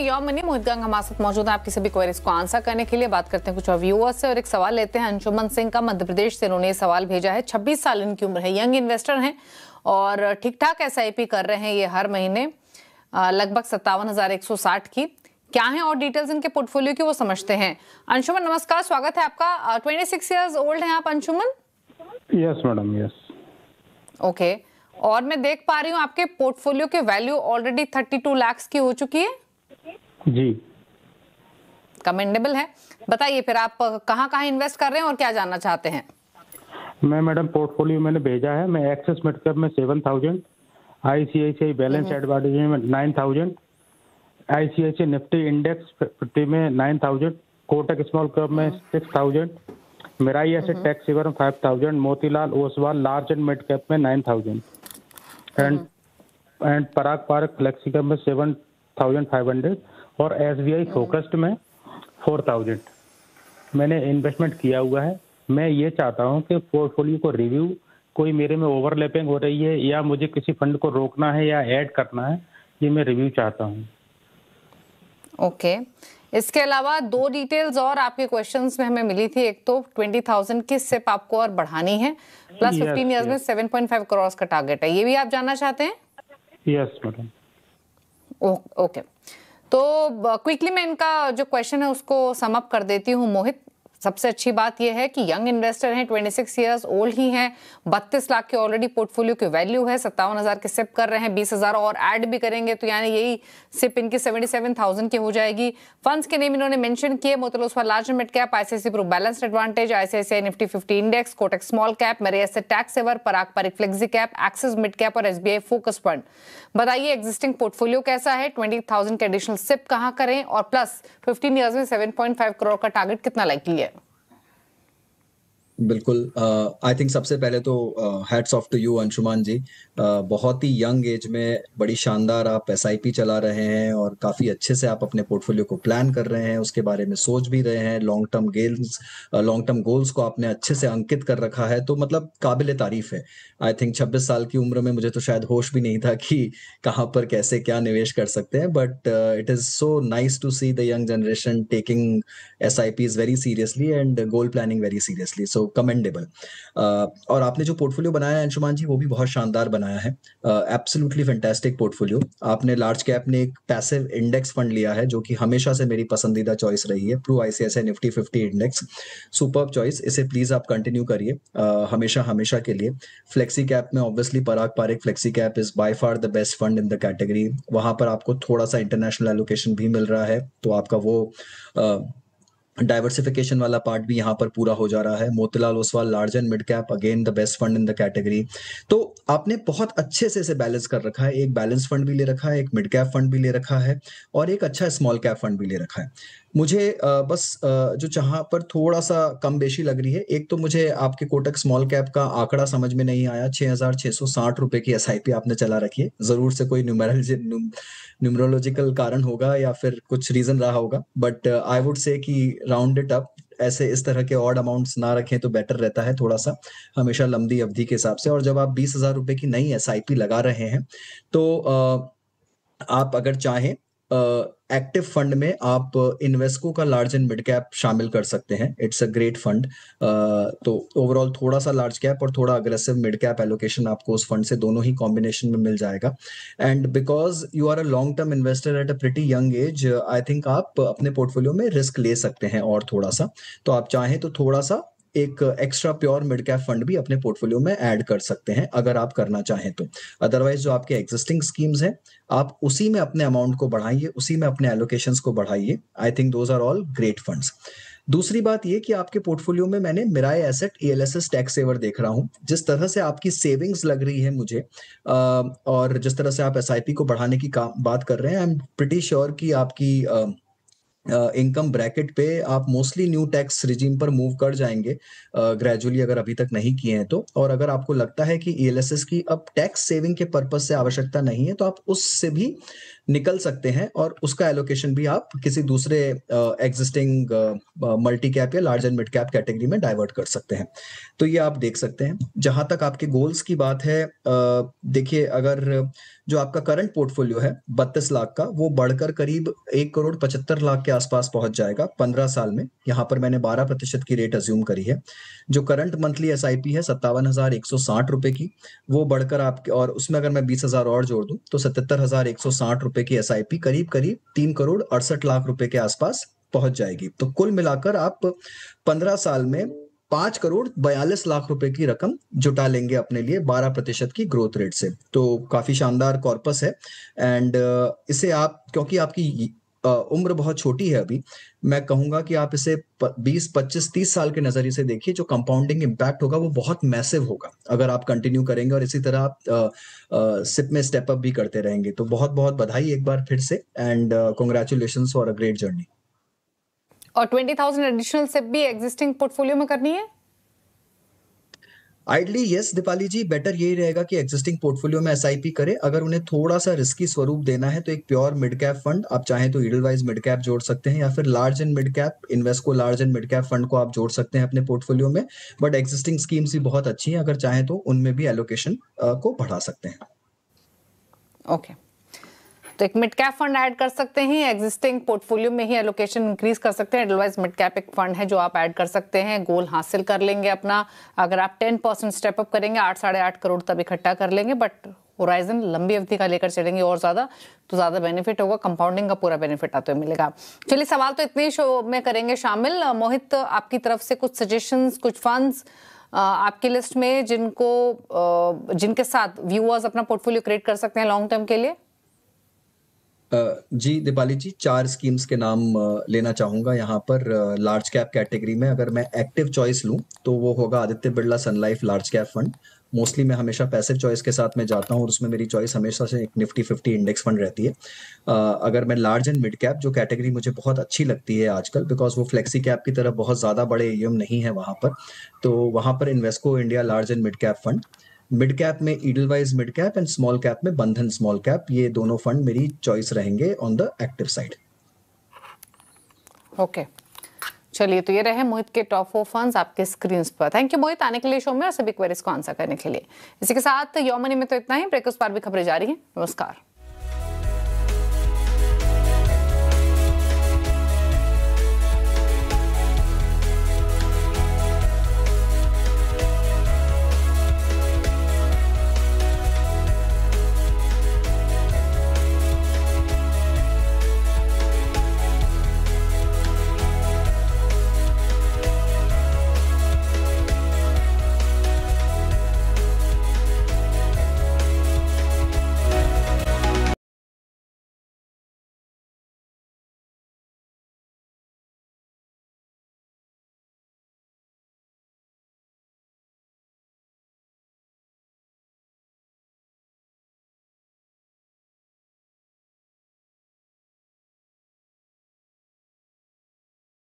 Your money. मोहित गंग हमारे साथ मौजूद है आपकी सभी क्वेरीज को आंसर करने के लिए। बात करते हैं कुछ और व्यूअर्स से और एक सवाल लेते हैं अंशुमन सिंह का, मध्य प्रदेश से। उन्होंने ये सवाल भेजा है। 26 साल इनकी उम्र है, यंग इन्वेस्टर हैं और ठीक ठाक SIP कर रहे हैं ये हर महीने, लगभग 57,160 की। क्या है और डिटेल्स इनके पोर्टफोलियो की वो समझते हैं। अंशुमन नमस्कार, स्वागत है आपका। 26 ईयर्स ओल्ड हैं आप Anshuman? Yes madam, yes. Okay, और मैं देख पा रही हूँ आपके पोर्टफोलियो की वैल्यू ऑलरेडी 32 लाख की हो चुकी है जी। कमेंडेबल है। बताइए फिर आप कहाँ कहाँ इन्वेस्ट कर रहे हैं और क्या जानना चाहते हैं। मैं मैडम पोर्टफोलियो मैंने भेजा है। मैं एक्सेस मिड कैप में 7,000, ICICI बैलेंस एडवाइजरी में 9,000, ICICI निफ्टी इंडेक्स 50 में 9,000, कोटक स्मॉल कैप में 6,000, मिराई एसेट टैक्स सेवर में 5,000, Motilal Oswal large and mid cap में 9,000 and Parag park flexi cap में 7,500 और SBI फोकस्ड में 4,000 मैंने इन्वेस्टमेंट किया हुआ है। मैं ये चाहता हूँ कि पोर्टफोलियो को रिव्यू, कोई मेरे में ओवरलैपिंग हो रही है या मुझे किसी फंड को रोकना है या ऐड करना है, ये मैं रिव्यू चाहता हूँ। ओके, इसके अलावा दो डिटेल्स और आपके क्वेश्चंस में हमें मिली थी। एक तो 20,000 की सिप आपको और बढ़ानी है, प्लस 15 ईयर्स में 7.5 करोड़ का टारगेट है। ये भी आप जानना चाहते हैं? Yes madam. ओके, तो क्विकली मैं इनका जो क्वेश्चन है उसको सम अप कर देती हूँ मोहित। सबसे अच्छी बात यह है कि यंग इन्वेस्टर हैं, 26 ईयर्स ओल्ड ही हैं, 32 लाख के ऑलरेडी पोर्टफोलियो की वैल्यू है, 57,000 के सिप कर रहे हैं, 20,000 और ऐड भी करेंगे तो यानी यही सिप इनकी 77,000 की हो जाएगी। फंड्स के नेम इन्होंने मेंशन किए, Motilal Oswal large mid cap, ICICI Pru balanced advantage, ICICI Nifty 50 index, Kotak small cap, Mirae asset tax saver, Parag Parikh flexi cap, Axis mid cap और SBI फोकस फंड। बताइए एग्जिस्टिंग पोर्टफोलियो कैसा है, 20,000 के एडिशनल सिप कहाँ करें और प्लस 15 ईयर्स में 7.5 करोड़ का टारगेट कितना लाइकली है? बिल्कुल, आई थिंक सबसे पहले तो hats off to you Anshuman ji. बहुत ही यंग एज में बड़ी शानदार आप SIP चला रहे हैं और काफ़ी अच्छे से आप अपने पोर्टफोलियो को प्लान कर रहे हैं, उसके बारे में सोच भी रहे हैं। लॉन्ग टर्म गोल्स को आपने अच्छे से अंकित कर रखा है, तो मतलब काबिल तारीफ है। आई थिंक 26 साल की उम्र में मुझे तो शायद होश भी नहीं था कि कहाँ पर कैसे क्या निवेश कर सकते हैं, but it is so nice to see the young generation taking SIPs very seriously and goal planning very seriously, so commendable. और आपने जो पोर्टफोलियो बनाया है अंशुमान जी, वो भी बहुत शानदार बनाया है। Absolutely fantastic portfolio. आपने लार्ज कैप में एक पैसिव इंडेक्स फंड लिया है जो कि हमेशा से मेरी पसंदीदा चॉइस रही है, Pru ICICI Nifty 50 index. Superb choice, इसे प्लीज आप कंटिन्यू करिए हमेशा हमेशा के लिए। फ्लेक्सी कैप में obviously Parag Parikh flexi cap is by far the best fund in the category. वहां पर आपको थोड़ा सा इंटरनेशनल एलोकेशन भी मिल रहा है, तो आपका वो डाइवर्सिफिकेशन वाला पार्ट भी यहाँ पर पूरा हो जा रहा है। Motilal Oswal large and mid cap, again the best fund in the category. तो आपने बहुत अच्छे से इसे बैलेंस कर रखा है। एक बैलेंस फंड भी ले रखा है, एक मिड कैप फंड भी ले रखा है और एक अच्छा स्मॉल कैप फंड भी ले रखा है। मुझे बस जो जहाँ पर थोड़ा सा कम बेशी लग रही है, एक तो मुझे आपके कोटक स्मॉल कैप का आंकड़ा समझ में नहीं आया। 6,660 रुपए की SIP आपने चला रखी है। जरूर से कोई न्यूमरोलॉजिकल कारण होगा या फिर कुछ रीजन रहा होगा, बट आई वुड से कि राउंड इट अप। ऐसे इस तरह के ऑड अमाउंट्स ना रखें तो बेटर रहता है थोड़ा सा, हमेशा लंबी अवधि के हिसाब से। और जब आप 20,000 रुपए की नई SIP लगा रहे हैं तो आप अगर चाहें एक्टिव फंड में आप इन्वेस्को का लार्ज एंड मिड कैप शामिल कर सकते हैं। It's a great fund. तो ओवरऑल थोड़ा सा लार्ज कैप और थोड़ा अग्रेसिव मिड कैप एलोकेशन आपको उस फंड से दोनों ही कॉम्बिनेशन में मिल जाएगा। And because you are a long term investor at a pretty young age, I think आप अपने पोर्टफोलियो में रिस्क ले सकते हैं और थोड़ा सा। तो आप चाहें तो थोड़ा सा एक extra pure mid cap fund भी अपने पोर्टफोलियो में ऐड कर सकते हैं अगर आप करना चाहें तो। अदरवाइज जो आपके एग्जिस्टिंग स्कीम्स हैं, आप उसी में अपने अमाउंट को बढ़ाइए, उसी में अपने एलोकेशंस को बढ़ाइए। I think those are all great funds. दूसरी बात ये कि आपके पोर्टफोलियो में मैंने Mirae asset ELSS tax saver देख रहा हूं। जिस तरह से आपकी सेविंग्स लग रही है मुझे, और जिस तरह से आप SIP को बढ़ाने की बात कर रहे हैं, आई एम प्रिटी श्योर कि आपकी इनकम ब्रैकेट पे आप मोस्टली न्यू टैक्स रिजीम पर मूव कर जाएंगे ग्रेजुअली, अगर अभी तक नहीं किए हैं तो। और अगर आपको लगता है कि ELSS की अब टैक्स सेविंग के पर्पज से आवश्यकता नहीं है, तो आप उससे भी निकल सकते हैं और उसका एलोकेशन भी आप किसी दूसरे एग्जिस्टिंग मल्टी कैप या large and mid cap category में डाइवर्ट कर सकते हैं। तो ये आप देख सकते हैं। जहां तक आपके गोल्स की बात है, देखिए अगर जो आपका करंट पोर्टफोलियो है 32 लाख का, वो बढ़कर करीब 1,75,00,000 के आसपास पहुंच जाएगा 15 साल में। यहाँ पर मैंने 12% की रेट अज्यूम करी है। जो करंट मंथली SIP है 57,160 रुपए की, वो बढ़कर आपके, और उसमें अगर मैं 20,000 और जोड़ दूं तो 77,160 रुपए की SIP करीब करीब 3,68,00,000 रुपए के आसपास पहुंच जाएगी। तो कुल मिलाकर आप 15 साल में 5,42,00,000 रुपए की रकम जुटा लेंगे अपने लिए 12% की ग्रोथ रेट से। तो काफी शानदार कॉर्पस है। एंड इसे आप, क्योंकि आपकी उम्र बहुत छोटी है अभी, मैं कहूंगा कि आप इसे 20, 25, 30 साल के नजरिए से देखिए। जो कंपाउंडिंग इम्पैक्ट होगा वो बहुत मैसिव होगा अगर आप कंटिन्यू करेंगे और इसी तरह आप सिप में स्टेप अप भी करते रहेंगे। तो बहुत बहुत बधाई एक बार फिर से, and congratulations for a great journey. और 20,000 एडिशनल सिप भी एग्जिस्टिंग पोर्टफोलियो में करनी है? आइडली यस दीपाली जी, बेटर यही रहेगा कि एग्जिस्टिंग पोर्टफोलियो में SIP करें। अगर उन्हें थोड़ा सा रिस्की स्वरूप देना है तो एक प्योर मिड कैप फंड, आप चाहें तो ईडलवाइज मिड कैप जोड़ सकते हैं, या फिर large and mid cap Invesco large and mid cap fund को आप जोड़ सकते हैं अपने पोर्टफोलियो में। बट एग्जिस्टिंग स्कीम्स भी बहुत अच्छी हैं, अगर चाहें तो उनमें भी एलोकेशन को बढ़ा सकते हैं। ओके, तो एक मिड कैप फंड ऐड कर सकते हैं, एग्जिस्टिंग पोर्टफोलियो में ही एलोकेशन इंक्रीज कर सकते हैं। एडलवाइज मिड कैप एक फंड है जो आप ऐड कर सकते हैं, गोल हासिल कर लेंगे अपना। अगर आप 10% स्टेप अप करेंगे 8-8.5 करोड़ तब इकट्ठा कर लेंगे, बट होराइजन लंबी अवधि का लेकर चलेंगे और ज़्यादा तो ज़्यादा बेनिफिट होगा, कंपाउंडिंग का पूरा बेनिफिट आते हुए मिलेगा। चलिए, सवाल तो इतने ही शो में करेंगे शामिल। मोहित, आपकी तरफ से कुछ सजेशंस, कुछ फंड्स आपकी लिस्ट में जिनके साथ व्यूअर्स अपना पोर्टफोलियो क्रिएट कर सकते हैं लॉन्ग टर्म के लिए? जी दीपाली जी, 4 स्कीम्स के नाम लेना चाहूंगा यहाँ पर। लार्ज कैप कैटेगरी में अगर मैं एक्टिव चॉइस लूँ तो वो होगा Aditya Birla Sun Life large cap fund. Mostly मैं हमेशा पैसिव चॉइस के साथ में जाता हूँ और उसमें मेरी चॉइस हमेशा से एक निफ्टी 50 इंडेक्स फंड रहती है। अगर मैं लार्ज एंड मिड कैप, जो कैटेगरी मुझे बहुत अच्छी लगती है आजकल, बिकॉज वो फ्लेक्सी कैप की तरफ बहुत ज़्यादा बड़े AUM नहीं है वहाँ पर, तो वहाँ पर Invesco India large and mid cap fund. Mid cap में Edelweiss mid cap and small cap में बंधन स्मॉल कैप, ये दोनों फंड मेरी चॉइस रहेंगे on the active side. Okay, चलिए, तो ये रहे मोहित के टॉप 4 फंड्स आपके स्क्रीन पर। थैंक यू मोहित आने के लिए शो में और सभी क्वेरीज को आंसर करने के लिए। इसी के साथ यो मनी में तो इतना ही। ब्रेक उस पार भी खबरें जारी हैं। नमस्कार।